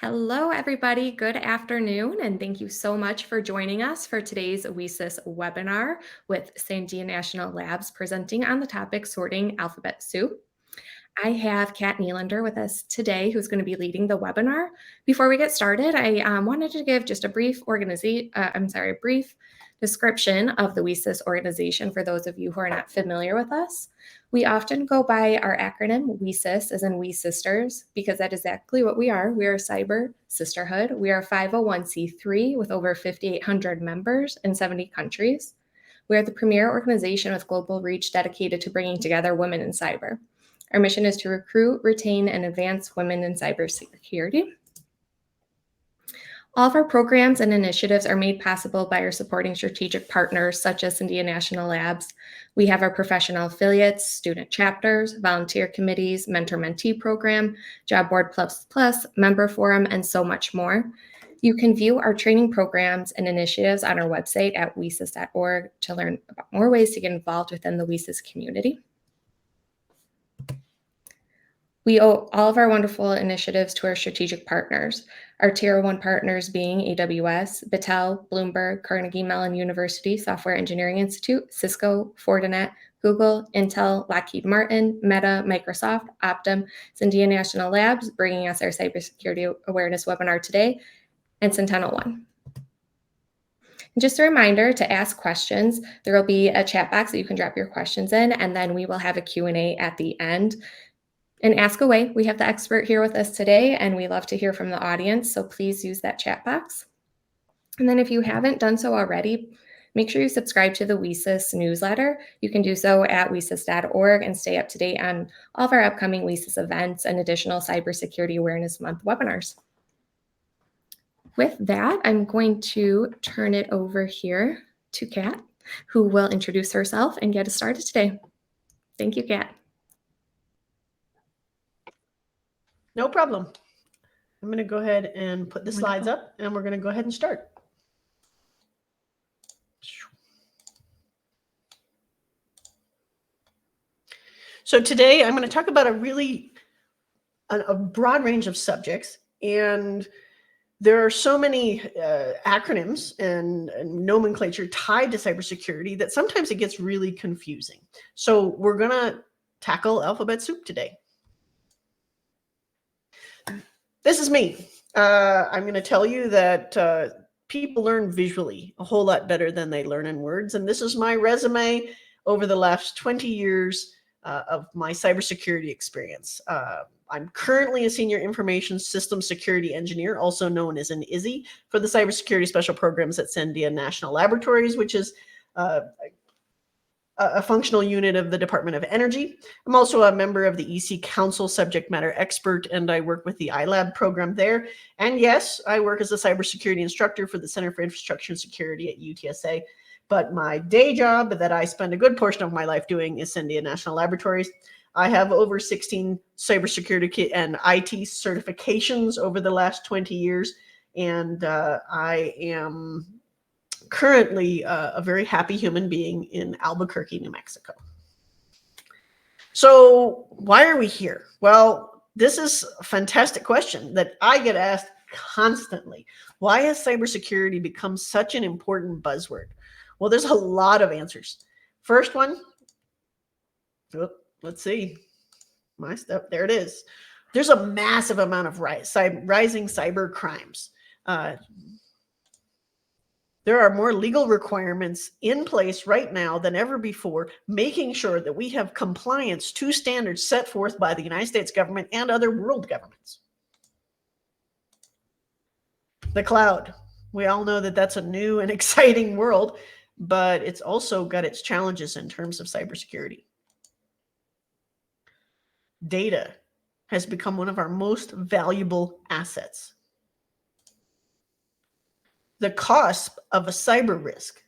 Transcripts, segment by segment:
Hello, everybody. Good afternoon, and thank you so much for joining us for today's WiCyS webinar with Sandia National Labs presenting on the topic sorting alphabet soup. I have Kat Nylander with us today, who's going to be leading the webinar. Before we get started, I wanted to give just a brief brief description of the WiCyS organization for those of you who are not familiar with us. We often go by our acronym WiCyS, as in We Sisters, because that is exactly what we are. We are a cyber sisterhood. We are 501c3 with over 5,800 members in 70 countries. We are the premier organization with global reach dedicated to bringing together women in cyber. Our mission is to recruit, retain, and advance women in cybersecurity. All of our programs and initiatives are made possible by our supporting strategic partners, such as Sandia National Labs. We have our professional affiliates, student chapters, volunteer committees, mentor-mentee program, Job Board Plus, member forum, and so much more. You can view our training programs and initiatives on our website at WiCyS.org to learn about more ways to get involved within the WiCyS community. We owe all of our wonderful initiatives to our strategic partners, our Tier 1 partners being AWS, Battelle, Bloomberg, Carnegie Mellon University, Software Engineering Institute, Cisco, Fortinet, Google, Intel, Lockheed Martin, Meta, Microsoft, Optum, Sandia National Labs, bringing us our cybersecurity awareness webinar today, and Centennial One. Just a reminder to ask questions. There will be a chat box that you can drop your questions in, and then we will have a Q&A at the end. And ask away. We have the expert here with us today, and we love to hear from the audience, so please use that chat box. And then if you haven't done so already, make sure you subscribe to the WiCyS newsletter. You can do so at WiCyS.org and stay up to date on all of our upcoming WiCyS events and additional Cybersecurity Awareness Month webinars. With that, I'm going to turn it over here to Kat, who will introduce herself and get us started today. Thank you, Kat. No problem. I'm going to go ahead and put the slides up, and we're going to go ahead and start. So today I'm going to talk about a broad range of subjects, and there are so many acronyms and nomenclature tied to cybersecurity that sometimes it gets really confusing. So we're going to tackle alphabet soup today. This is me. I'm going to tell you that people learn visually a whole lot better than they learn in words. And this is my resume over the last 20 years of my cybersecurity experience. I'm currently a senior information systems security engineer, also known as an ISSY, for the cybersecurity special programs at Sandia National Laboratories, which is a functional unit of the Department of Energy. I'm also a member of the EC Council subject matter expert, and I work with the iLab program there. And yes, I work as a cybersecurity instructor for the Center for Infrastructure and Security at UTSA. But my day job that I spend a good portion of my life doing is Sandia National Laboratories. I have over 16 cybersecurity and IT certifications over the last 20 years, and I am currently a very happy human being in Albuquerque, New Mexico. So why are we here? Well, this is a fantastic question that I get asked constantly. Why has cybersecurity become such an important buzzword? Well, there's a lot of answers. First one, let's see. My stuff, there it is. There's a massive amount of rising cyber crimes. There are more legal requirements in place right now than ever before, making sure that we have compliance to standards set forth by the United States government and other world governments. The cloud. We all know that that's a new and exciting world, but it's also got its challenges in terms of cybersecurity. Data has become one of our most valuable assets. The cost of a cyber risk.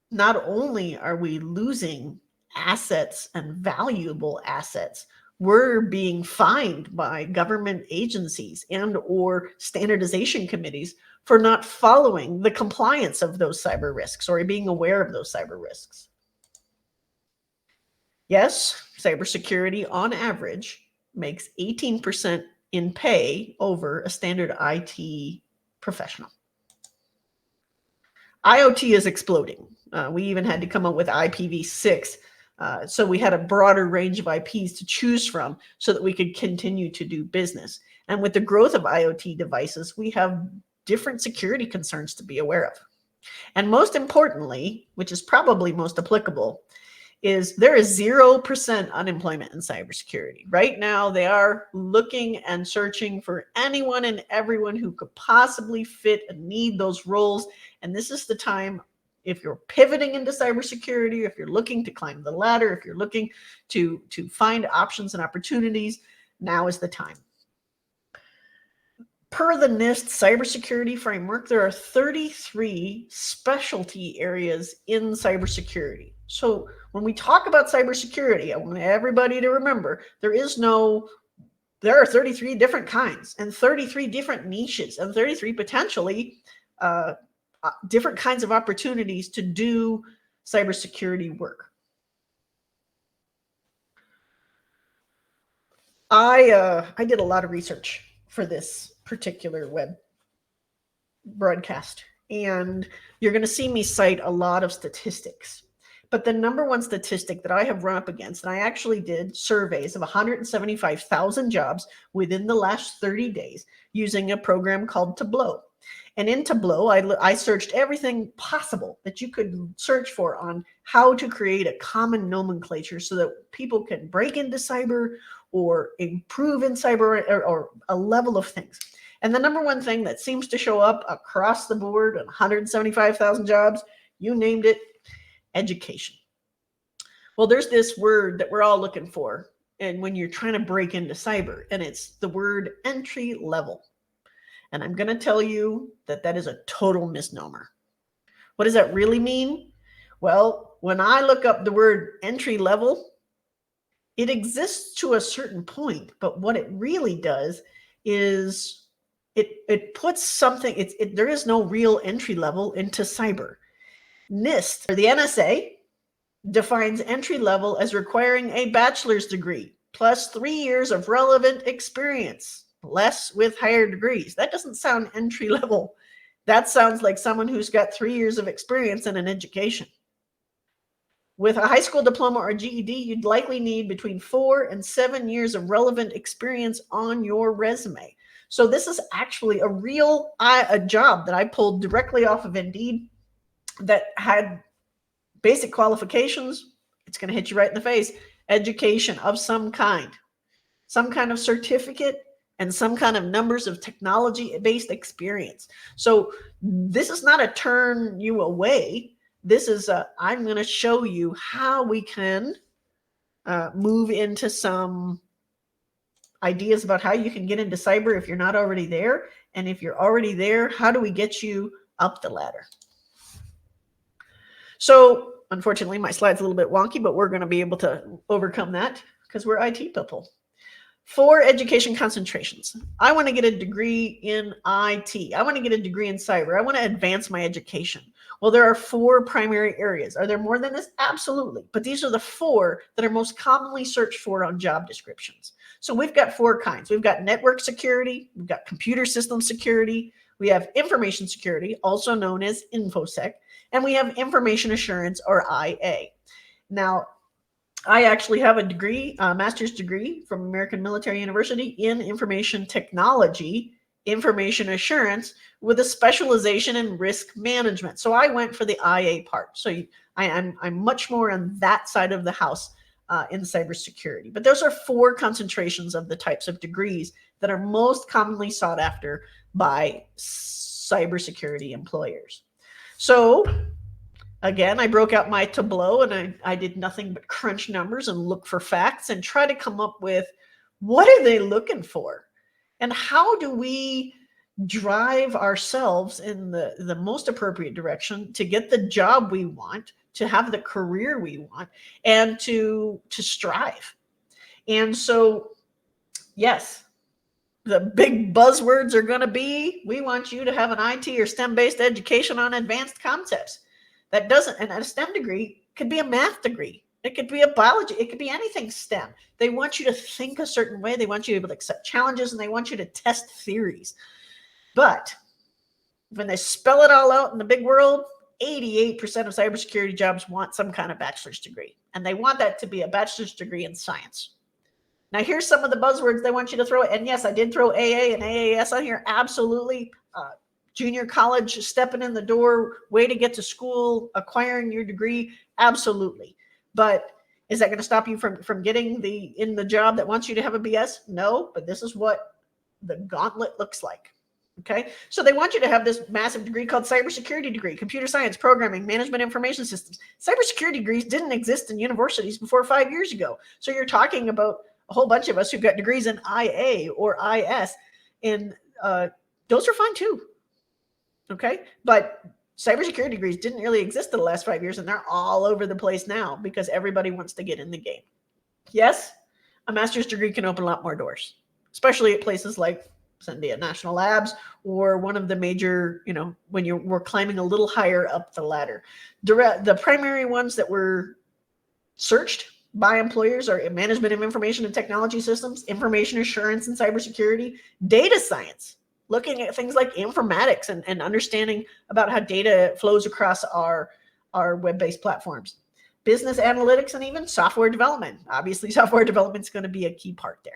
Not only are we losing assets and valuable assets, we're being fined by government agencies and or standardization committees for not following the compliance of those cyber risks or being aware of those cyber risks. Yes, cybersecurity on average makes 18% in pay over a standard IT professional. IoT is exploding. We even had to come up with IPv6. So we had a broader range of IPs to choose from so that we could continue to do business. And with the growth of IoT devices, we have different security concerns to be aware of. And most importantly, which is probably most applicable, is there is 0% unemployment in cybersecurity. Right now, they are looking and searching for anyone and everyone who could possibly fit and need those roles. And this is the time, if you're pivoting into cybersecurity, if you're looking to climb the ladder, if you're looking to find options and opportunities, now is the time. Per the NIST cybersecurity framework, there are 33 specialty areas in cybersecurity. So when we talk about cybersecurity, I want everybody to remember there are 33 different kinds and 33 different niches and 33 potentially different kinds of opportunities to do cybersecurity work. I did a lot of research for this particular web broadcast, and you're going to see me cite a lot of statistics. But the number one statistic that I have run up against, and I actually did surveys of 175,000 jobs within the last 30 days using a program called Tableau. And in Tableau, I searched everything possible that you could search for on how to create a common nomenclature so that people can break into cyber or improve in cyber or a level of things. And the number one thing that seems to show up across the board on 175,000 jobs, you named it, education. Well, there's this word that we're all looking for, and when you're trying to break into cyber, and it's the word entry level. And I'm going to tell you that that is a total misnomer. What does that really mean? Well, when I look up the word entry level, it exists to a certain point, but what it really does is it puts something, there is no real entry level into cyber. NIST, or the NSA, defines entry level as requiring a bachelor's degree plus 3 years of relevant experience, less with higher degrees. That doesn't sound entry level. That sounds like someone who's got 3 years of experience in an education. With a high school diploma or GED, you'd likely need between 4 and 7 years of relevant experience on your resume. So this is actually a job that I pulled directly off of Indeed that had basic qualifications. It's going to hit you right in the face. Education of some kind of certificate, and some kind of numbers of technology-based experience. So this is not a turn you away. This is I'm going to show you how we can move into some ideas about how you can get into cyber if you're not already there. And if you're already there, how do we get you up the ladder? So unfortunately, my slide's a little bit wonky, but we're going to be able to overcome that because we're IT people. 4 education concentrations. I want to get a degree in IT. I want to get a degree in cyber. I want to advance my education. Well, there are 4 primary areas. Are there more than this? Absolutely. But these are the 4 that are most commonly searched for on job descriptions. So we've got 4 kinds. We've got network security. We've got computer system security. We have information security, also known as InfoSec. And we have information assurance, or IA. Now, I actually have a degree, a master's degree from American Military University in information technology, information assurance, with a specialization in risk management. So I went for the IA part. So I'm much more on that side of the house in cybersecurity. But those are 4 concentrations of the types of degrees that are most commonly sought after by cybersecurity employers. So again, I broke out my Tableau and I did nothing but crunch numbers and look for facts and try to come up with what are they looking for? And how do we drive ourselves in the most appropriate direction to get the job we want, to have the career we want, and to strive? And so, yes, the big buzzwords are going to be, we want you to have an IT or STEM-based education on advanced concepts. That doesn't, and a STEM degree could be a math degree. It could be a biology. It could be anything STEM. They want you to think a certain way. They want you to be able to accept challenges, and they want you to test theories. But when they spell it all out in the big world, 88% of cybersecurity jobs want some kind of bachelor's degree. And they want that to be a bachelor's degree in science. Now, here's some of the buzzwords they want you to throw. And yes, I did throw AA and AAS on here. Absolutely. Junior college, stepping in the door, way to get to school, acquiring your degree. Absolutely. But is that going to stop you from getting in the job that wants you to have a BS? No, but this is what the gauntlet looks like. Okay, so they want you to have this massive degree called cybersecurity degree, computer science, programming, management information systems. Cybersecurity degrees didn't exist in universities before 5 years ago. So you're talking about a whole bunch of us who've got degrees in IA or IS, and those are fine too. Okay, but cybersecurity degrees didn't really exist in the last 5 years, and they're all over the place now because everybody wants to get in the game. Yes, a master's degree can open a lot more doors, especially at places like Sandia National Labs or one of the major, when we're climbing a little higher up the ladder. The primary ones that were searched by employers are management of information and technology systems, information assurance and cybersecurity, data science, looking at things like informatics and understanding about how data flows across our web-based platforms, business analytics, and even software development. Obviously, software development is going to be a key part there.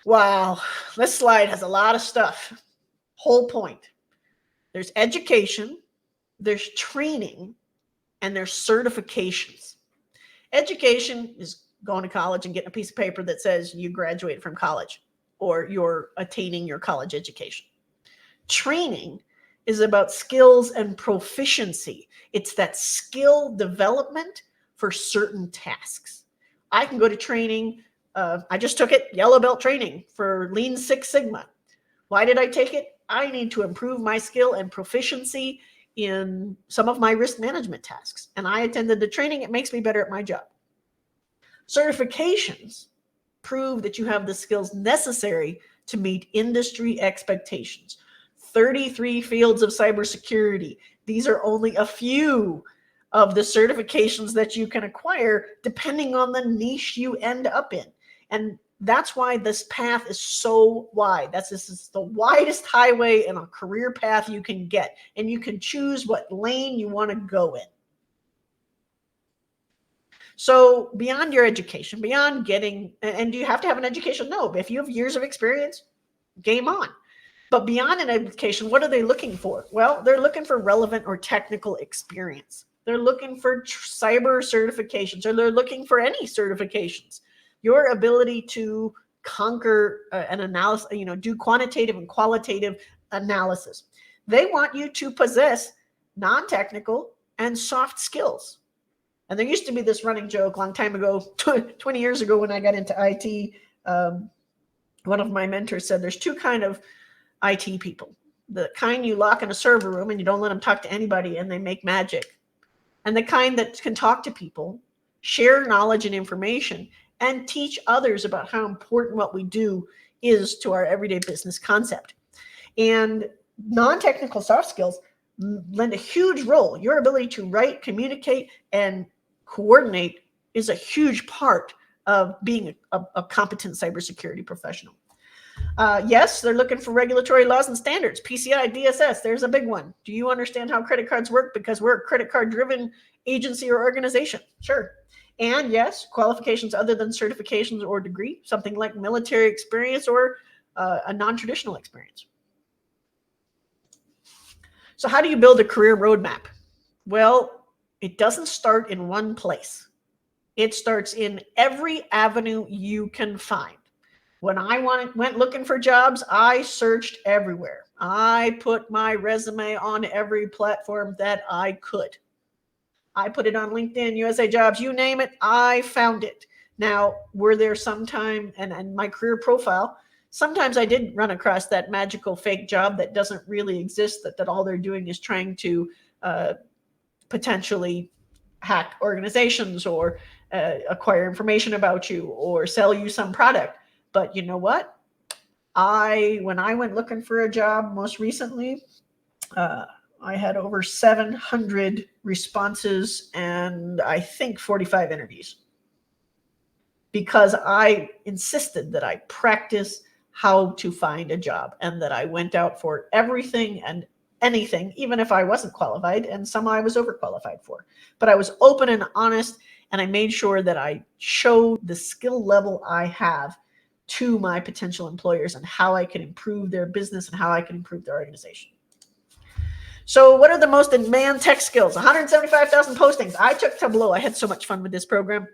Wow, this slide has a lot of stuff. Whole point. There's education, there's training, and there's certifications. Education is going to college and getting a piece of paper that says you graduated from college or you're attaining your college education. Training is about skills and proficiency. It's that skill development for certain tasks. I can go to training. I just took it, yellow belt training for Lean Six Sigma. Why did I take it? I need to improve my skill and proficiency in some of my risk management tasks. And I attended the training. It makes me better at my job. Certifications prove that you have the skills necessary to meet industry expectations. 33 fields of cybersecurity. These are only a few of the certifications that you can acquire depending on the niche you end up in. And that's why this path is so wide. This is the widest highway in a career path you can get. And you can choose what lane you want to go in. So beyond your education, beyond getting, and do you have to have an education? No, but if you have years of experience, game on. But beyond an education, what are they looking for? Well, they're looking for relevant or technical experience. They're looking for cyber certifications, or they're looking for any certifications. Your ability to conquer an analysis, do quantitative and qualitative analysis. They want you to possess non-technical and soft skills. And there used to be this running joke a long time ago, 20 years ago when I got into IT. One of my mentors said there's two kind of IT people. The kind you lock in a server room and you don't let them talk to anybody and they make magic. And the kind that can talk to people, share knowledge and information, and teach others about how important what we do is to our everyday business concept. And non-technical soft skills lend a huge role. Your ability to write, communicate, and coordinate is a huge part of being a competent cybersecurity professional. Yes, they're looking for regulatory laws and standards, PCI, DSS. There's a big one. Do you understand how credit cards work? Because we're a credit card driven agency or organization. Sure. And yes, qualifications other than certifications or degree, something like military experience or a non-traditional experience. So how do you build a career roadmap? Well, it doesn't start in one place. It starts in every avenue you can find. When I went looking for jobs, I searched everywhere. I put my resume on every platform that I could. I put it on LinkedIn, USA Jobs, you name it, I found it. Now, were there sometime, and my career profile, sometimes I did run across that magical fake job that doesn't really exist, that all they're doing is trying to potentially hack organizations or acquire information about you or sell you some product. But you know what? When I went looking for a job most recently, I had over 700 responses and I think 45 interviews, because I insisted that I practice how to find a job and that I went out for everything and anything, even if I wasn't qualified, and some I was overqualified for. But I was open and honest, and I made sure that I showed the skill level I have to my potential employers and how I can improve their business and how I can improve their organization. So what are the most in-demand tech skills? 175,000 postings. I took Tableau. I had so much fun with this program.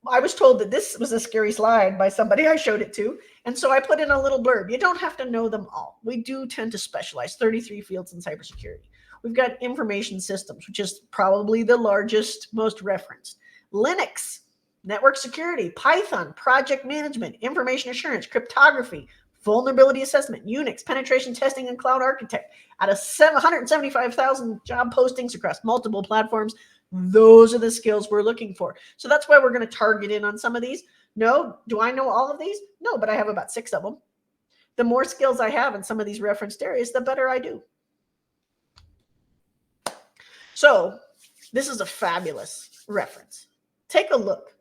I was told that this was a scary slide by somebody I showed it to. And so I put in a little blurb. You don't have to know them all. We do tend to specialize, 33 fields in cybersecurity. We've got information systems, which is probably the largest, most referenced. Linux, network security, Python, project management, information assurance, cryptography, vulnerability assessment, Unix, penetration testing, and cloud architect. Out of 175,000 job postings across multiple platforms, those are the skills we're looking for. So that's why we're going to target in on some of these. No, do I know all of these? No, but I have about 6 of them. The more skills I have in some of these referenced areas, the better I do. So this is a fabulous reference. Take a look.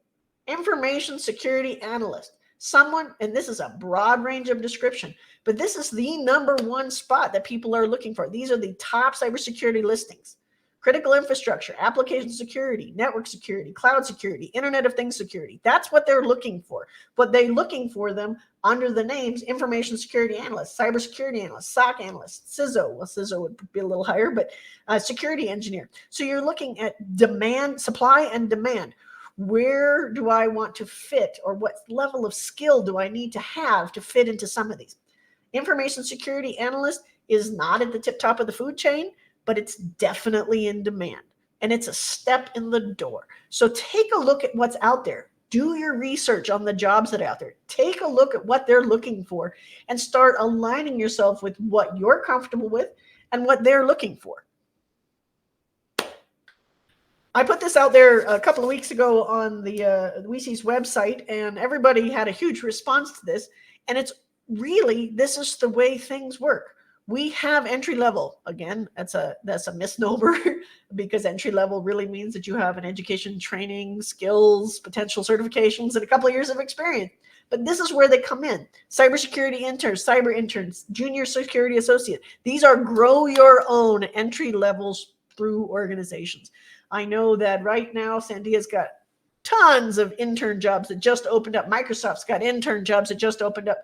Information security analyst. Someone, and this is a broad range of description, but this is the #1 spot that people are looking for. These are the top cybersecurity listings. Critical infrastructure, application security, network security, cloud security, Internet of Things security. That's what they're looking for. But they're looking for them under the names information security analyst, cybersecurity analyst, SOC analyst, CISO. Well, CISO would be a little higher, but security engineer. So you're looking at demand, supply and demand. Where do I want to fit, or what level of skill do I need to have to fit into some of these? Information security analyst is not at the tip top of the food chain, but it's definitely in demand, and it's a step in the door. So take a look at what's out there. Do your research on the jobs that are out there. Take a look at what they're looking for and start aligning yourself with what you're comfortable with and what they're looking for. I put this out there a couple of weeks ago on the WiCyS website, and everybody had a huge response to this. And it's really, this is the way things work. We have entry level. Again, that's a misnomer because entry level really means that you have an education, training, skills, potential certifications, and a couple of years of experience. But this is where they come in. Cybersecurity interns, cyber interns, junior security associate. These are grow your own entry levels through organizations. I know that right now Sandia's got tons of intern jobs that just opened up. Microsoft's got intern jobs that just opened up.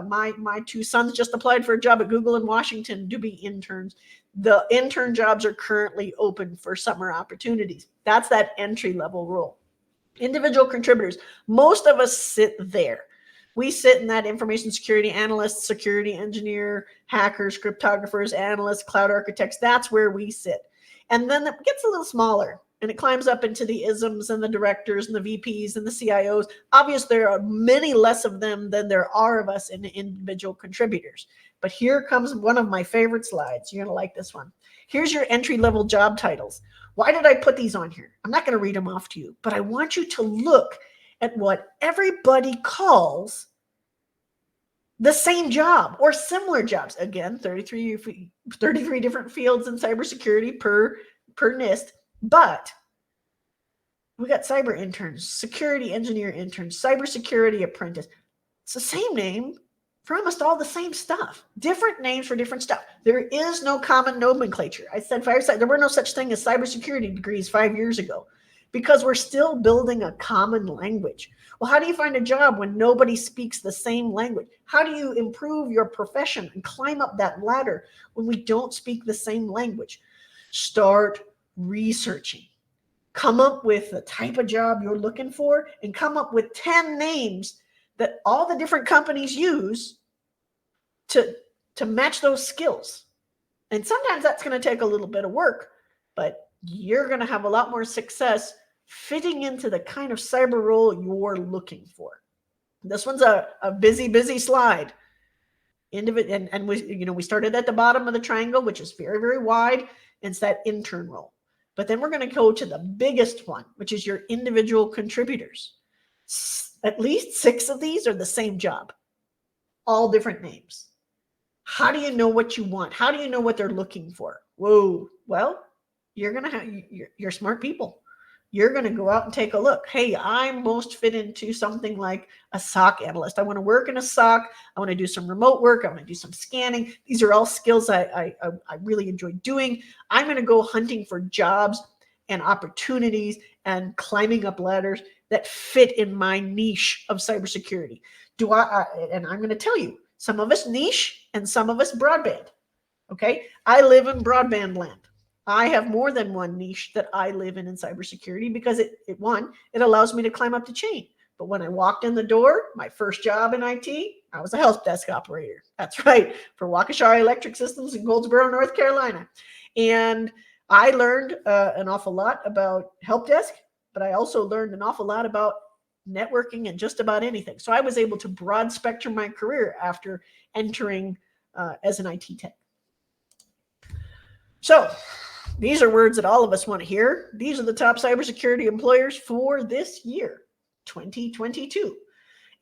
My 2 sons just applied for a job at Google in Washington to be interns. The intern jobs are currently open for summer opportunities. That's that entry level role. Individual contributors. Most of us sit there. We sit in that information security analyst, security engineer, hackers, cryptographers, analysts, cloud architects. That's where we sit. And then it gets a little smaller, and it climbs up into the ISMs and the directors and the VPs and the CIOs. Obviously, there are many less of them than there are of us in individual contributors. But here comes one of my favorite slides. You're going to like this one. Here's your entry-level job titles. Why did I put these on here? I'm not going to read them off to you, but I want you to look at what everybody calls the same job or similar jobs. Again, 33 different fields in cybersecurity per NIST, but we got cyber interns, security engineer interns, cybersecurity apprentice. It's the same name for almost all the same stuff. Different names for different stuff. There is no common nomenclature. I said there were no such thing as cybersecurity degrees 5 years ago because we're still building a common language. Well, how do you find a job when nobody speaks the same language? How do you improve your profession and climb up that ladder when we don't speak the same language? Start researching. Come up with the type of job you're looking for and come up with 10 names that all the different companies use to match those skills. And sometimes that's going to take a little bit of work, but you're going to have a lot more success fitting into the kind of cyber role you're looking for. This one's a busy slide. And we started at the bottom of the triangle, which is very, very wide. And it's that intern role. But then we're going to go to the biggest one, which is your individual contributors. At least 6 of these are the same job, all different names. How do you know what you want? How do you know what they're looking for? Whoa, well, you're smart people. You're going to go out and take a look. Hey, I'm most fit into something like a SOC analyst. I want to work in a SOC. I want to do some remote work. I want to do some scanning. These are all skills I really enjoy doing. I'm going to go hunting for jobs and opportunities and climbing up ladders that fit in my niche of cybersecurity. And I'm going to tell you, some of us niche and some of us broadband. Okay. I live in broadband land. I have more than one niche that I live in cybersecurity because it allows me to climb up the chain. But when I walked in the door, my first job in IT, I was a help desk operator. That's right, for Waukesha Electric Systems in Goldsboro, North Carolina. And I learned an awful lot about help desk, but I also learned an awful lot about networking and just about anything. So I was able to broad spectrum my career after entering as an IT tech. So these are words that all of us want to hear. These are the top cybersecurity employers for this year, 2022.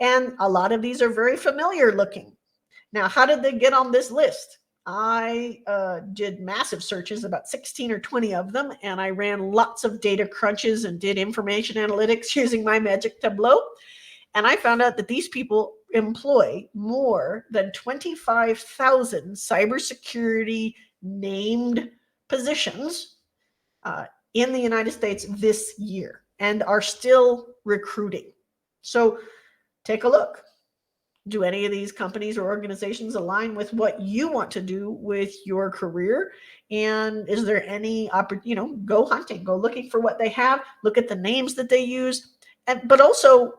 And a lot of these are very familiar looking. Now, how did they get on this list? I did massive searches, about 16 or 20 of them, and I ran lots of data crunches and did information analytics using my magic tableau. And I found out that these people employ more than 25,000 cybersecurity named positions in the United States this year and are still recruiting. So take a look. Do any of these companies or organizations align with what you want to do with your career? And is there any opportunity, go hunting, go looking for what they have, look at the names that they use, but also,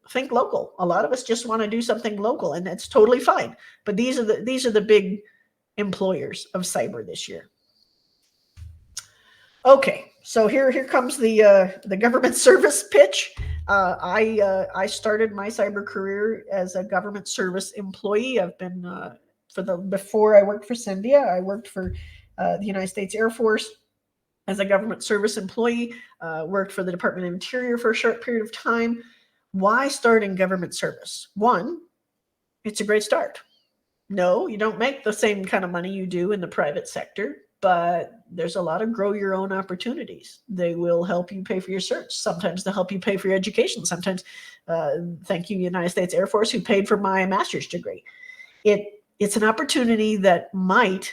think local. A lot of us just want to do something local, and that's totally fine. But these are the big employers of cyber this year. Okay, so here comes the government service pitch. I started my cyber career as a government service employee. I've been before I worked for Sandia, I worked for the United States Air Force as a government service employee. Worked for the Department of Interior for a short period of time. Why start in government service? One, it's a great start. No, you don't make the same kind of money you do in the private sector, but there's a lot of grow your own opportunities. They will help you pay for your search. Sometimes they'll help you pay for your education. Sometimes, thank you, United States Air Force, who paid for my master's degree. It's an opportunity that might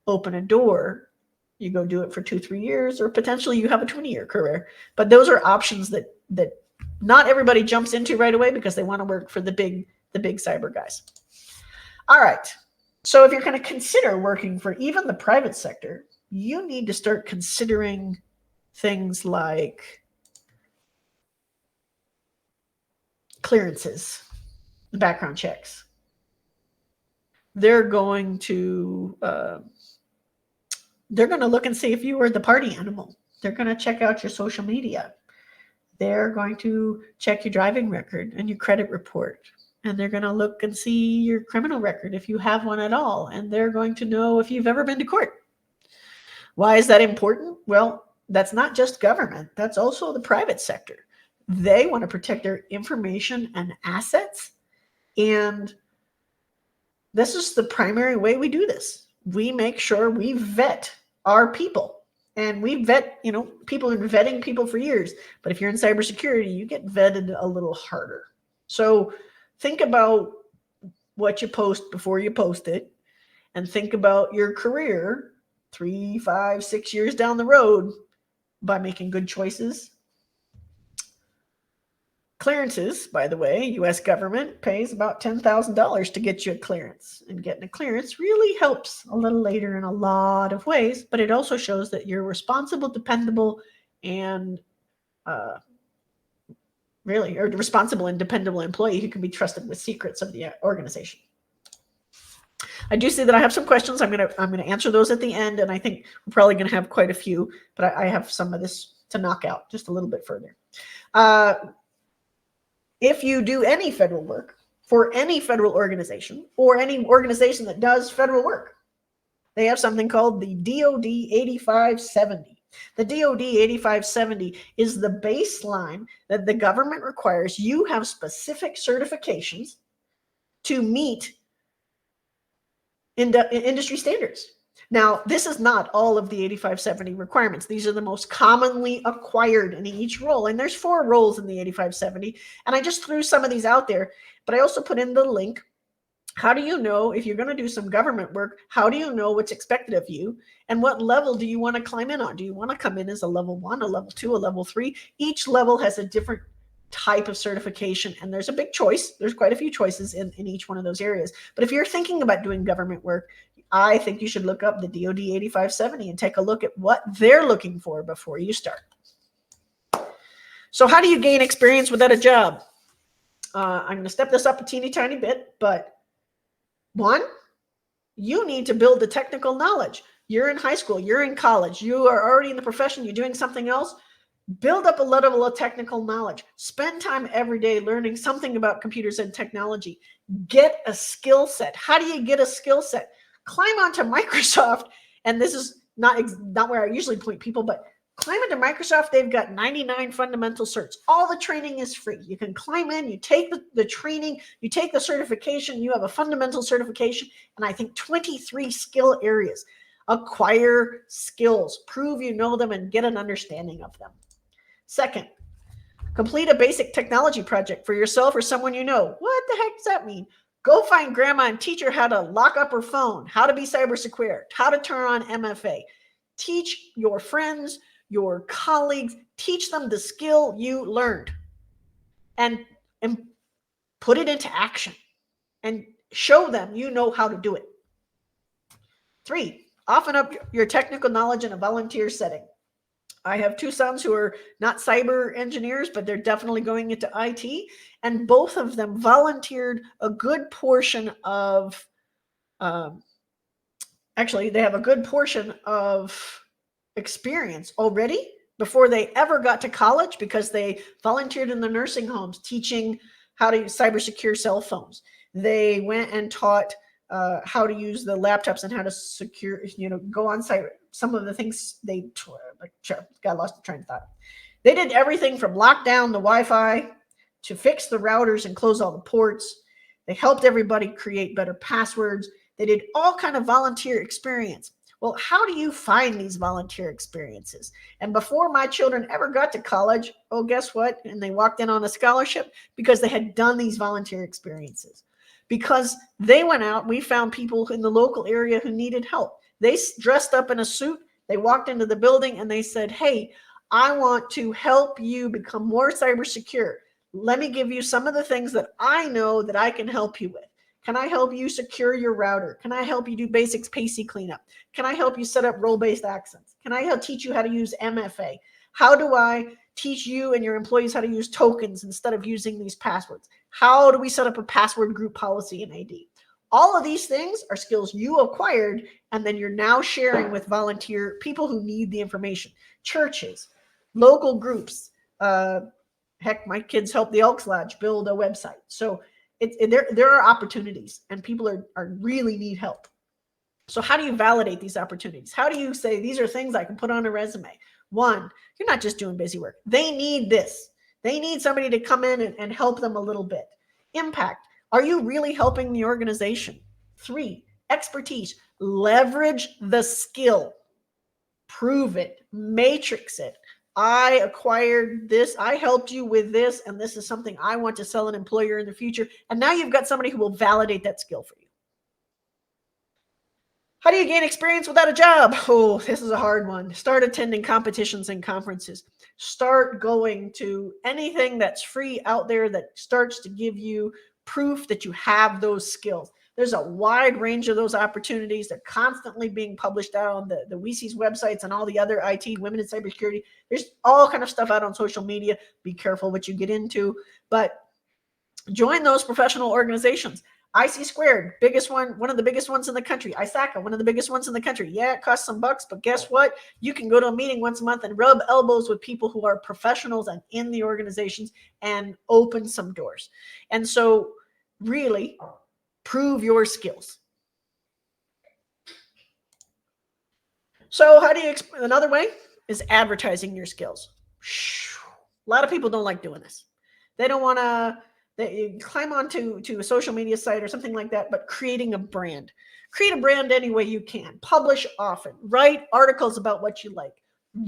open a door. You go do it for 2-3 years, or potentially you have a 20-year career. But those are options that not everybody jumps into right away because they want to work for the big cyber guys. All right. So if you're going to consider working for even the private sector, you need to start considering things like clearances, background checks. They're going to look and see if you were the party animal. They're going to check out your social media. They're going to check your driving record and your credit report. And they're going to look and see your criminal record if you have one at all. And they're going to know if you've ever been to court. Why is that important? Well, that's not just government. That's also the private sector. They want to protect their information and assets. And this is the primary way we do this. We make sure we vet our people. And we vet, people have been vetting people for years. But if you're in cybersecurity, you get vetted a little harder. So think about what you post before you post it, and think about your career 3, 5, 6 years down the road by making good choices. Clearances, by the way, U.S. government pays about $10,000 to get you a clearance. And getting a clearance really helps a little later in a lot of ways, but it also shows that you're responsible, dependable, and really, or responsible and dependable employee who can be trusted with secrets of the organization. I do see that I have some questions. I'm gonna answer those at the end, and I think we're probably gonna have quite a few, but I have some of this to knock out just a little bit further. If you do any federal work for any federal organization or any organization that does federal work, they have something called the DoD 8570. The DoD 8570 is the baseline that the government requires you have specific certifications to meet industry standards. Now, this is not all of the 8570 requirements. These are the most commonly acquired in each role. And there's 4 roles in the 8570. And I just threw some of these out there, but I also put in the link. How do you know if you're going to do some government work? How do you know what's expected of you? And what level do you want to climb in on? Do you want to come in as a level 1, a level 2, a level 3? Each level has a different type of certification, and there's a big choice. There's quite a few choices in each one of those areas. But if you're thinking about doing government work, I think you should look up the DoD 8570 and take a look at what they're looking for before you start. So how do you gain experience without a job? I'm going to step this up a teeny tiny bit, but 1, you need to build the technical knowledge. You're in high school, you're in college, you are already in the profession, you're doing something else. Build up a level of technical knowledge. Spend time every day learning something about computers and technology. Get a skill set. How do you get a skill set? Climb onto Microsoft, and this is not where I usually point people, but climb into Microsoft. They've got 99 fundamental certs. All the training is free. You can climb in, you take the training, you take the certification, you have a fundamental certification, and I think 23 skill areas. Acquire skills, prove you know them, and get an understanding of them. 2nd, complete a basic technology project for yourself or someone you know. What the heck does that mean? Go find grandma and teach her how to lock up her phone, how to be cyber secure, how to turn on MFA. Teach your friends, your colleagues, teach them the skill you learned and put it into action and show them you know how to do it. 3, often up your technical knowledge in a volunteer setting. I have 2 sons who are not cyber engineers, but they're definitely going into IT. And both of them volunteered a good portion of, actually, they have a good portion of experience already before they ever got to college, because they volunteered in the nursing homes teaching how to use cyber secure cell phones. They went and taught how to use the laptops and how to secure, go on site. Some of the things they got lost in train of thought. They did everything from lock down the Wi-Fi to fix the routers and close all the ports. They helped everybody create better passwords. They did all kind of volunteer experience. Well, how do you find these volunteer experiences? And before my children ever got to college, oh, guess what? And they walked in on a scholarship because they had done these volunteer experiences. Because they went out, we found people in the local area who needed help. They dressed up in a suit, they walked into the building and they said, hey, I want to help you become more cyber secure. Let me give you some of the things that I know that I can help you with. Can I help you secure your router? Can I help you do basics PC cleanup? Can I help you set up role-based access? Can I help teach you how to use MFA? How do I teach you and your employees how to use tokens instead of using these passwords? How do we set up a password group policy in AD? All of these things are skills you acquired, and then you're now sharing with volunteer people who need the information. Churches, local groups. Heck, my kids helped the Elks Lodge build a website. So there are opportunities, and people are really need help. So how do you validate these opportunities? How do you say these are things I can put on a resume? 1, you're not just doing busy work. They need this. They need somebody to come in and help them a little bit. Impact. Are you really helping the organization? 3, expertise. Leverage the skill. Prove it. Matrix it. I acquired this. I helped you with this, and this is something I want to sell an employer in the future. And now you've got somebody who will validate that skill for you. How do you gain experience without a job? Oh, this is a hard one. Start attending competitions and conferences. Start going to anything that's free out there that starts to give you proof that you have those skills. There's a wide range of those opportunities. They're constantly being published out on the WiCyS websites and all the other IT, women in cybersecurity. There's all kind of stuff out on social media. Be careful what you get into, but join those professional organizations. IC Squared, one of the biggest ones in the country. ISACA, one of the biggest ones in the country. Yeah, it costs some bucks, but guess what? You can go to a meeting once a month and rub elbows with people who are professionals and in the organizations and open some doors. And so really prove your skills. So how do you, another way is advertising your skills. A lot of people don't like doing this. They don't want to that you climb onto a social media site or something like that, but creating a brand. Create a brand any way you can. Publish often. Write articles about what you like.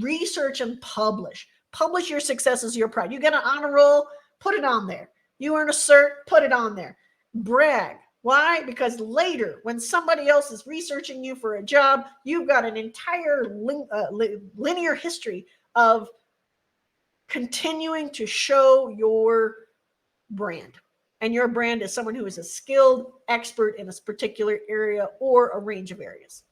Research and publish. Publish your successes, your pride. You get an honor roll, put it on there. You earn a cert, put it on there. Brag. Why? Because later, when somebody else is researching you for a job, you've got an entire linear history of continuing to show your brand. And your brand is someone who is a skilled expert in a particular area or a range of areas.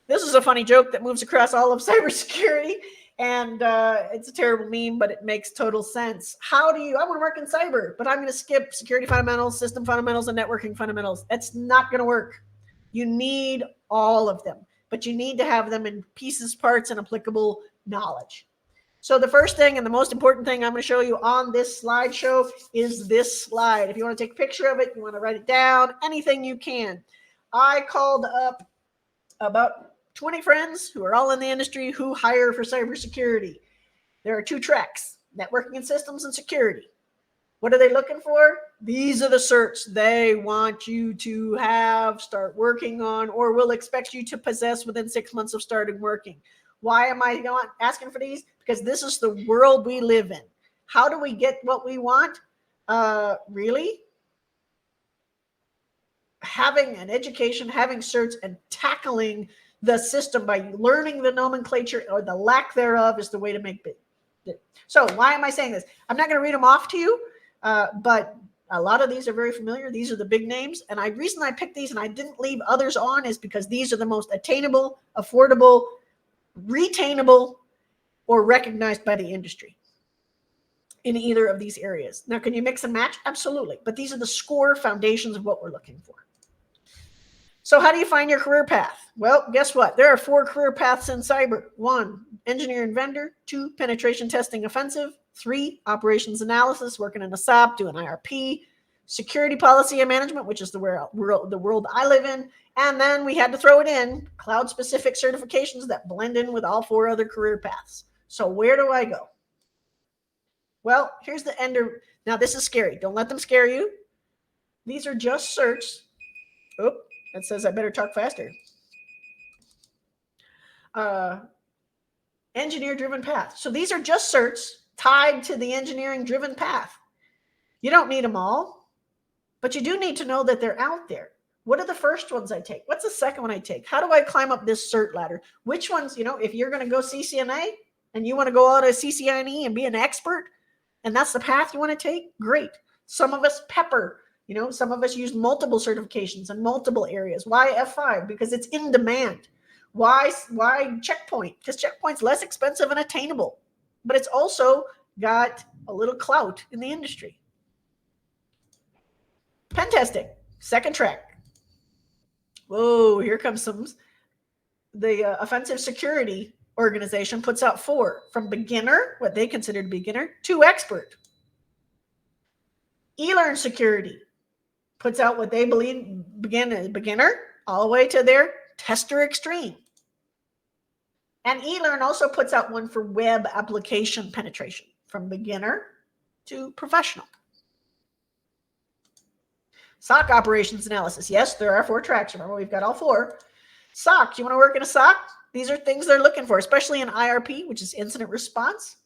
This is a funny joke that moves across all of cybersecurity, and it's a terrible meme, but it makes total sense. I want to work in cyber, but I'm going to skip security fundamentals, system fundamentals, and networking fundamentals. That's not going to work. You need all of them, but you need to have them in pieces, parts, and applicable knowledge. So the first thing and the most important thing I'm going to show you on this slideshow is this slide. If you want to take a picture of it, you want to write it down, anything you can. I called up about 20 friends who are all in the industry who hire for cybersecurity. There are 2 tracks, networking and systems and security. What are they looking for? These are the certs they want you to start working on, or will expect you to possess within 6 months of starting working. Why am I not asking for these? Because this is the world we live in. How do we get what we want? Really? Having an education, having certs, and tackling the system by learning the nomenclature or the lack thereof is the way to make it. So why am I saying this? I'm not going to read them off to you, but a lot of these are very familiar. These are the big names. And the reason I picked these and I didn't leave others on is because these are the most attainable, affordable, retainable, or recognized by the industry in either of these areas. Now, can you mix and match? Absolutely. But these are the core foundations of what we're looking for. So how do you find your career path? Well, guess what? There are 4 career paths in cyber. 1, engineer and vendor. 2, penetration testing offensive. 3, operations analysis, working in a SOP, doing IRP. Security policy and management, which is the world I live in. And then we had to throw it in, cloud-specific certifications that blend in with all 4 other career paths. So where do I go? Well, here's the ender. Now, this is scary. Don't let them scare you. These are just certs. Oh, that says I better talk faster. Engineer-driven path. So these are just certs tied to the engineering-driven path. You don't need them all, but you do need to know that they're out there. What are the first ones I take? What's the second one I take? How do I climb up this cert ladder? Which ones, if you're going to go CCNA and you want to go out of CCNE and be an expert, and that's the path you want to take, great. Some of us pepper, some of us use multiple certifications in multiple areas. Why F5? Because it's in demand. Why Checkpoint? Because Checkpoint's less expensive and attainable, but it's also got a little clout in the industry. Pen testing, second track. Whoa, here comes the offensive security organization puts out 4, from beginner, what they consider beginner, to expert. eLearn Security puts out what they believe beginner all the way to their tester extreme. And eLearn also puts out one for web application penetration, from beginner to professional. SOC operations analysis. Yes, there are 4 tracks. Remember, we've got all 4. SOC, you want to work in a SOC? These are things they're looking for, especially in IRP, which is incident response.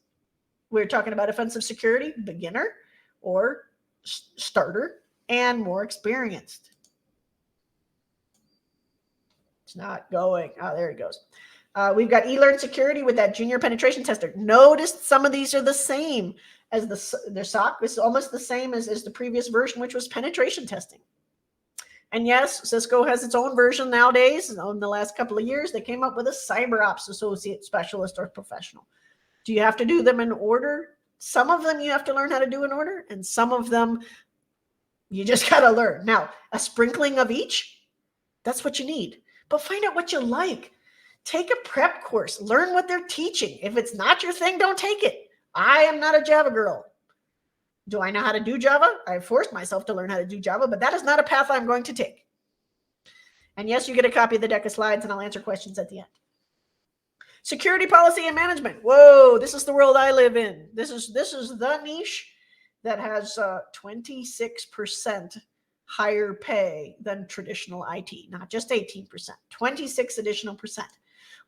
We're talking about offensive security, beginner or starter, and more experienced. It's not going. Oh, there it goes. We've got eLearn Security with that junior penetration tester. Notice some of these are the same as their SOC. It's almost the same as the previous version, which was penetration testing. And yes, Cisco has its own version nowadays. In the last couple of years, they came up with a cyber ops associate, specialist, or professional. Do you have to do them in order? Some of them you have to learn how to do in order, and some of them you just got to learn. Now, a sprinkling of each, that's what you need. But find out what you like. Take a prep course. Learn what they're teaching. If it's not your thing, don't take it. I am not a Java girl. Do I know how to do Java? I forced myself to learn how to do Java, but that is not a path I'm going to take. And yes, you get a copy of the deck of slides, and I'll answer questions at the end. Security policy and management. Whoa, this is the world I live in. This is the niche. that has 26% higher pay than traditional IT, not just 18%, 26 additional percent.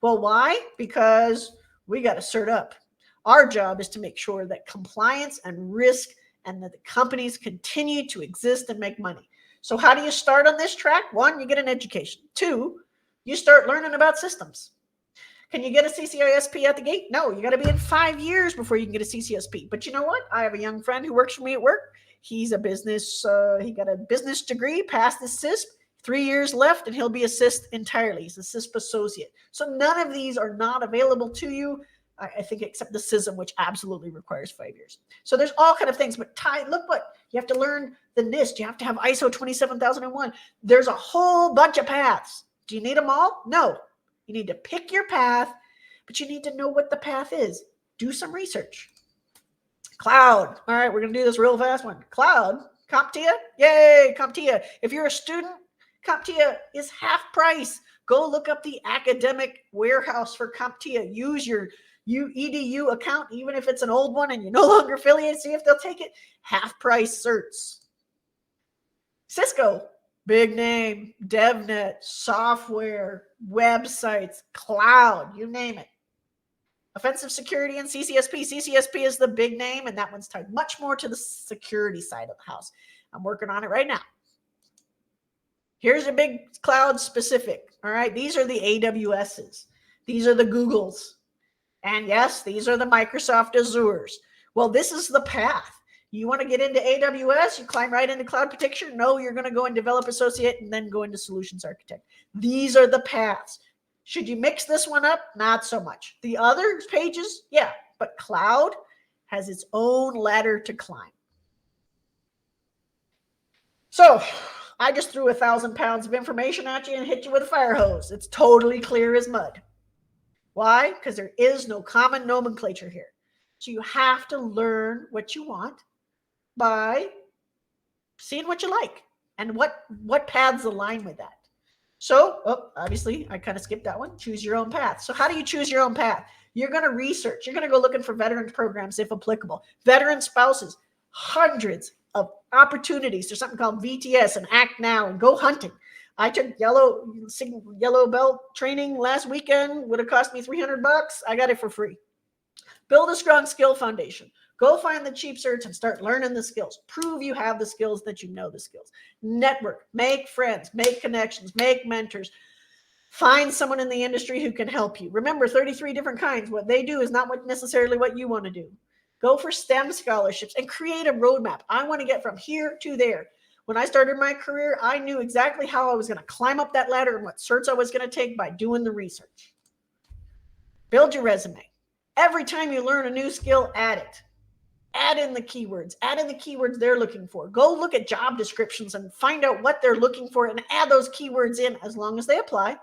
Well, why? Because we got to cert up. Our job is to make sure that compliance and risk and that the companies continue to exist and make money. So how do you start on this track? One, you get an education. Two, you start learning about systems. Can you get a CCISP at the gate? No, you got to be in 5 years before you can get a CCSP. But you know what? I have a young friend who works for me at work. He's a business, he got a business degree, passed the CISP, 3 years left, and he'll be a CISP entirely. He's a CISP associate. So none of these are not available to you, I think, except the CISM, which absolutely requires 5 years. So there's all kind of things. But Ty, look what, you have to learn the NIST. You have to have ISO 27001. There's a whole bunch of paths. Do you need them all? No. You need to pick your path, but you need to know what the path is. Do some research. Cloud. All right, we're going to do this real fast one. Cloud. CompTIA. Yay, CompTIA. If you're a student, CompTIA is half price. Go look up the academic warehouse for CompTIA. Use your EDU account, even if it's an old one and you're no longer affiliated. See if they'll take it. Half price certs. Cisco. Big name, DevNet, software, websites, cloud, you name it. Offensive security and CCSP. CCSP is the big name, and that one's tied much more to the security side of the house. I'm working on it right now. Here's a big cloud specific. All right, these are the AWSs. These are the Googles. And yes, these are the Microsoft Azures. Well, this is the path. You want to get into AWS, you climb right into cloud protection. No, you're going to go and develop associate and then go into solutions architect. These are the paths. Should you mix this one up? Not so much. The other pages, yeah, but cloud has its own ladder to climb. So I just threw 1,000 pounds of information at you and hit you with a fire hose. It's totally clear as mud. Why? Because there is no common nomenclature here. So you have to learn what you want by seeing what you like and what paths align with that. So, obviously, I kind of skipped that one. Choose your own path. So how do you choose your own path? You're going to research. You're going to go looking for veterans programs if applicable. Veteran spouses, hundreds of opportunities. There's something called VTS and Act Now and go hunting. I took yellow belt training last weekend. Would have cost me $300. I got it for free. Build a strong skill foundation. Go find the cheap certs and start learning the skills. Prove you have the skills, that you know the skills. Network, make friends, make connections, make mentors. Find someone in the industry who can help you. Remember, 33 different kinds. What they do is not necessarily what you want to do. Go for STEM scholarships and create a roadmap. I want to get from here to there. When I started my career, I knew exactly how I was going to climb up that ladder and what certs I was going to take by doing the research. Build your resume. Every time you learn a new skill, add it. Add in the keywords. Add in the keywords they're looking for. Go look at job descriptions and find out what they're looking for and add those keywords in as long as they apply.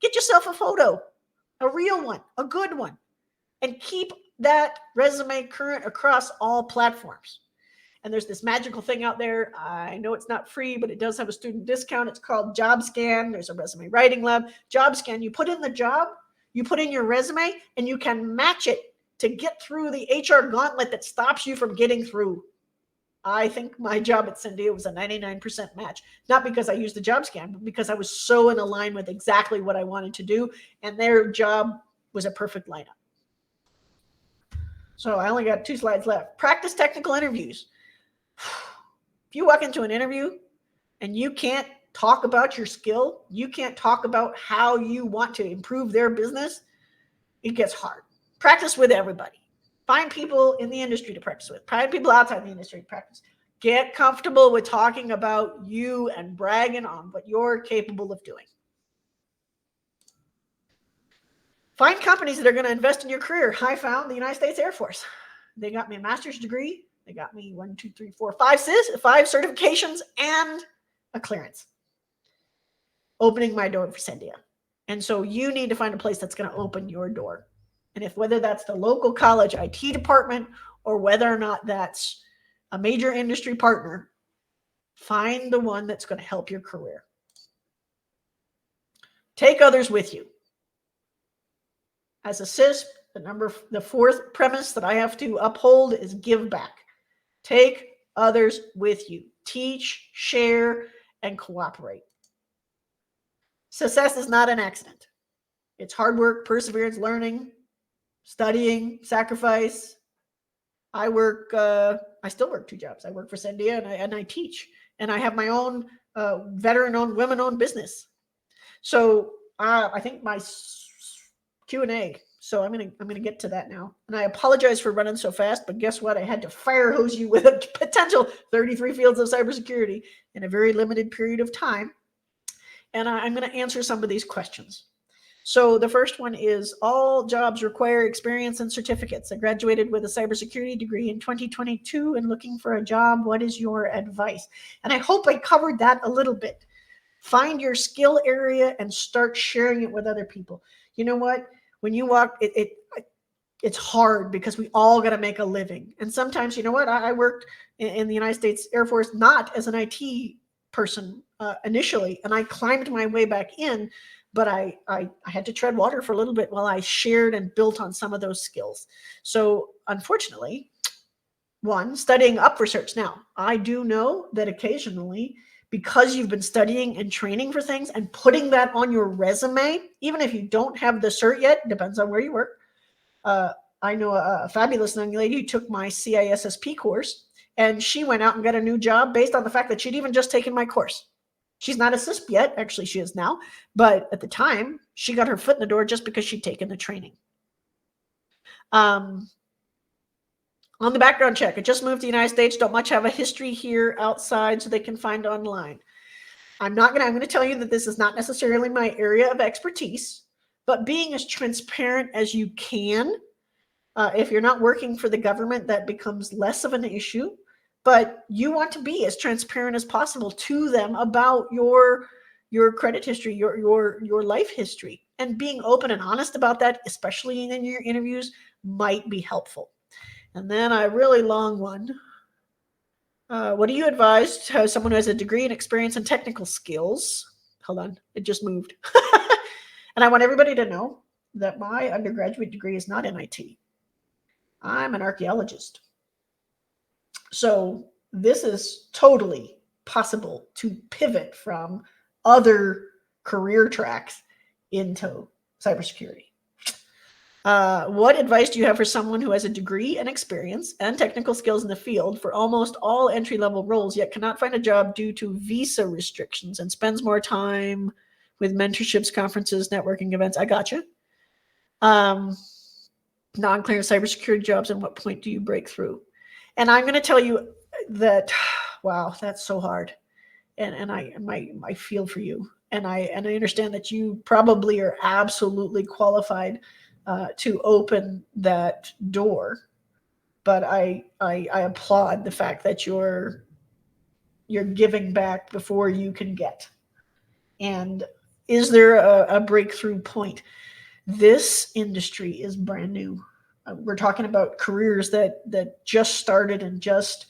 Get yourself a photo, a real one, a good one, and keep that resume current across all platforms. And there's this magical thing out there. I know it's not free, but it does have a student discount. It's called JobScan. There's a resume writing lab. JobScan, you put in the job, you put in your resume, and you can match it to get through the HR gauntlet that stops you from getting through. I think my job at Sandia was a 99% match, not because I used the JobScan, but because I was so in line with exactly what I wanted to do, and their job was a perfect lineup. So I only got 2 slides left. Practice technical interviews. If you walk into an interview and you can't talk about your skill, you can't talk about how you want to improve their business, it gets hard. Practice with everybody. Find people in the industry to practice with. Find people outside the industry to practice. Get comfortable with talking about you and bragging on what you're capable of doing. Find companies that are going to invest in your career. I found the United States Air Force. They got me a master's degree. They got me 5 certifications and a clearance. Opening my door for Sandia. And so you need to find a place that's going to open your door. And whether that's the local college IT department or whether or not that's a major industry partner, find the one that's going to help your career. Take others with you. As a CISP, the 4th premise that I have to uphold is give back. Take others with you. Teach, share, and cooperate. Success is not an accident. It's hard work, perseverance, learning, studying, sacrifice. I still work 2 jobs. I work for Sandia and I teach. And I have my own veteran-owned, women-owned business. So I think my Q&A. So I'm gonna get to that now. And I apologize for running so fast, but guess what? I had to fire hose you with a potential 33 fields of cybersecurity in a very limited period of time. And I'm going to answer some of these questions. So the first one is, all jobs require experience and certificates. I graduated with a cybersecurity degree in 2022 and looking for a job. What is your advice? And I hope I covered that a little bit. Find your skill area and start sharing it with other people. You know what? When you walk, it's hard because we all got to make a living. And sometimes, you know what? I worked in the United States Air Force not as an IT person initially, and I climbed my way back in, but I had to tread water for a little bit while I shared and built on some of those skills. So unfortunately, studying up for certs. Now, I do know that occasionally, because you've been studying and training for things and putting that on your resume, even if you don't have the cert yet, depends on where you work. I know a fabulous young lady who took my CISSP course, and she went out and got a new job based on the fact that she'd even just taken my course. She's not a CISP yet. Actually, she is now. But at the time, she got her foot in the door just because she'd taken the training. On the background check, I just moved to the United States. Don't much have a history here outside, so they can find online. I'm going to tell you that this is not necessarily my area of expertise, but being as transparent as you can. If you're not working for the government, that becomes less of an issue. But you want to be as transparent as possible to them about your credit history, your life history, and being open and honest about that, especially in your interviews, might be helpful. And then a really long one. What do you advise to someone who has a degree and experience in technical skills? Hold on, it just moved. And I want everybody to know that my undergraduate degree is not in IT. I'm an archaeologist. So this is totally possible to pivot from other career tracks into cybersecurity. What advice do you have for someone who has a degree and experience and technical skills in the field for almost all entry-level roles, yet cannot find a job due to visa restrictions and spends more time with mentorships, conferences, networking events? I gotcha. Non-clear cybersecurity jobs, and what point do you break through? And I'm going to tell you that, wow, that's so hard. And I feel for you. And I understand that you probably are absolutely qualified to open that door. But I applaud the fact that you're giving back before you can get. And is there a breakthrough point? This industry is brand new. We're talking about careers that just started and just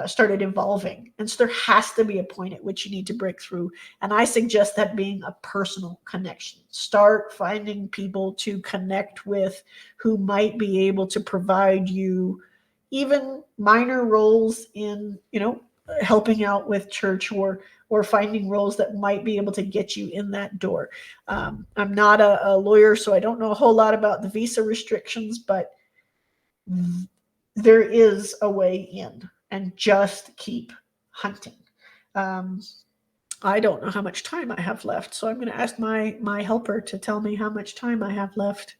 started evolving. And so there has to be a point at which you need to break through. And I suggest that being a personal connection. Start finding people to connect with who might be able to provide you even minor roles in, helping out with church or finding roles that might be able to get you in that door. I'm not a lawyer, so I don't know a whole lot about the visa restrictions, but there is a way in, and just keep hunting. I don't know how much time I have left, so I'm going to ask my helper to tell me how much time I have left.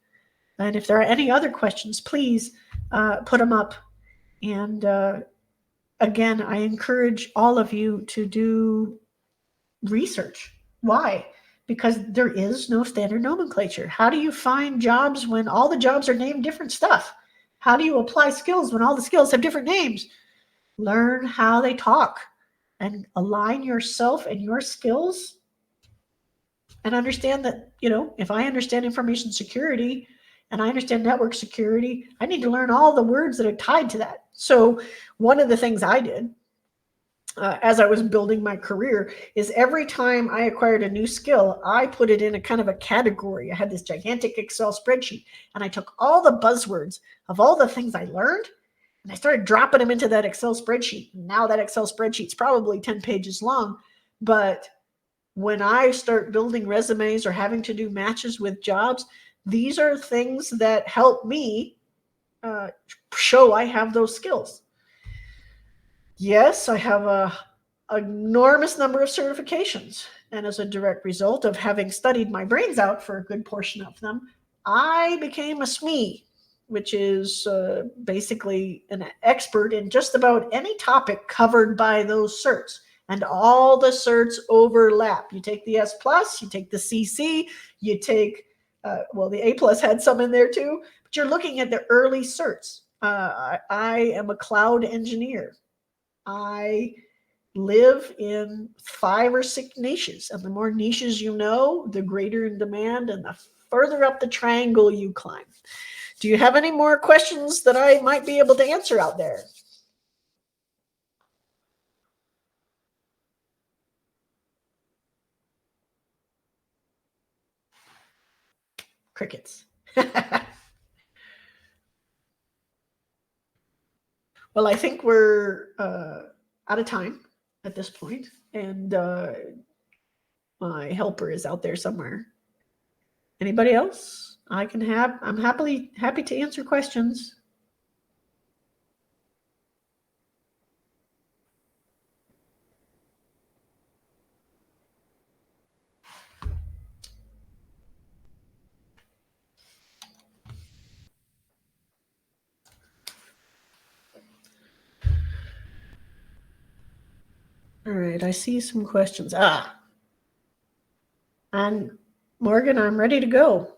And if there are any other questions, please put them up. And again, I encourage all of you to do research. Why? Because there is no standard nomenclature. How do you find jobs when all the jobs are named different stuff? How do you apply skills when all the skills have different names? Learn how they talk and align yourself and your skills, and understand that, if I understand information security and I understand network security, I need to learn all the words that are tied to that. So one of the things I did as I was building my career is every time I acquired a new skill, I put it in a kind of a category. I had this gigantic Excel spreadsheet, and I took all the buzzwords of all the things I learned, And I started dropping them into that Excel spreadsheet. Now that Excel spreadsheet's probably 10 pages long, but when I start building resumes or having to do matches with jobs, these are things that help me show I have those skills. Yes, I have a enormous number of certifications. And as a direct result of having studied my brains out for a good portion of them, I became a SME, which is basically an expert in just about any topic covered by those certs. And all the certs overlap. You take the S plus, you take the CC, you take, the A plus had some in there too, but you're looking at the early certs. I am a cloud engineer. I live in 5 or 6 niches. And the more niches you know, the greater in demand and the further up the triangle you climb. Do you have any more questions that I might be able to answer out there? Crickets. Well, I think we're out of time at this point, and my helper is out there somewhere. Anybody else? I'm happy to answer questions. All right, I see some questions. And Morgan, I'm ready to go.